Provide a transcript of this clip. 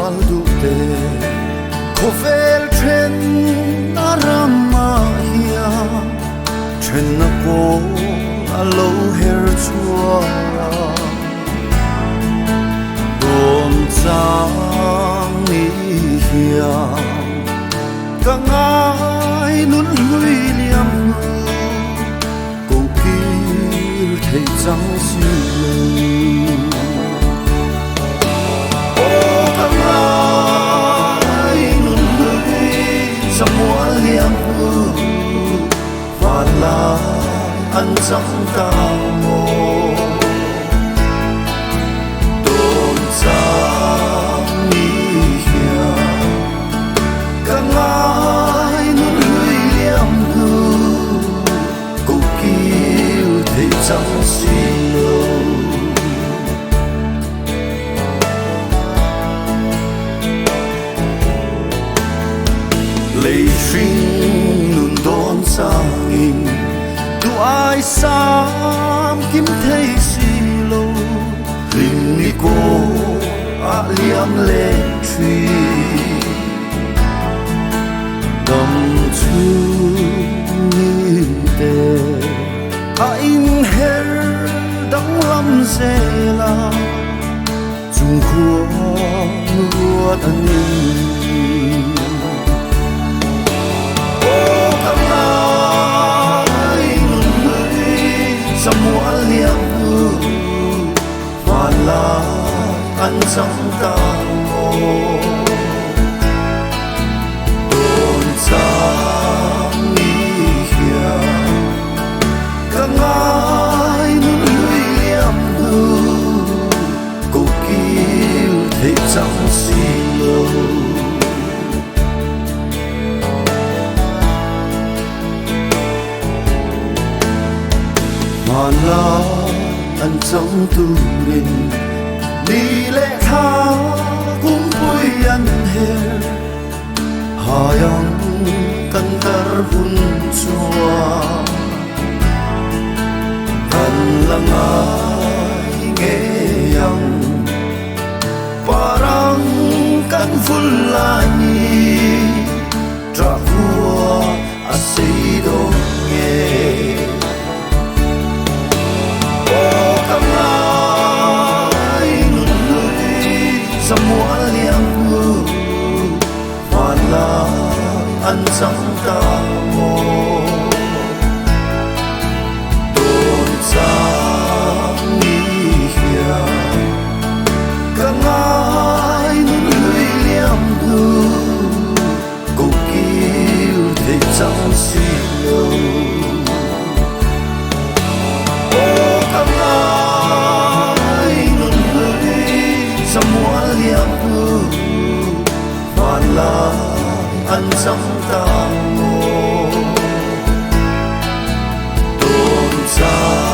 mual du te khovel thren arama hiya thren na ko alo her chua dom chang ni hiya ka ngai nun hui liam ko kir thei chang si anh chẳng cao mô đồn giang ni hiya cả ngài nun lưỡi liam hư câu kêu thấy chẳng xin lâu lấy riêng nun đồn giang in ai sam kim thấy si lâu hình mi cô a liam lên truy đầm chu như tê a in her đắng lâm dê la chung khua lúa thân mual liam hu và là anh chẳng cao mô đồn giang ni hiya cả ngài nun lưỡi liam hu câu kêu thấy chẳng xin lâu mà là anh chẳng tu mình đi lệ tha cũng vui anh her hayang kan tarbun chua kan langai nghe yang parang kan fulani tra hua asido nghe mual liam hu và là anh chẳng cao mô đồn giang ni hiya cả ngài nun lưỡi liam hu câu kêu thấy chẳng xin lâu là anh chẳng cao mô đồn giang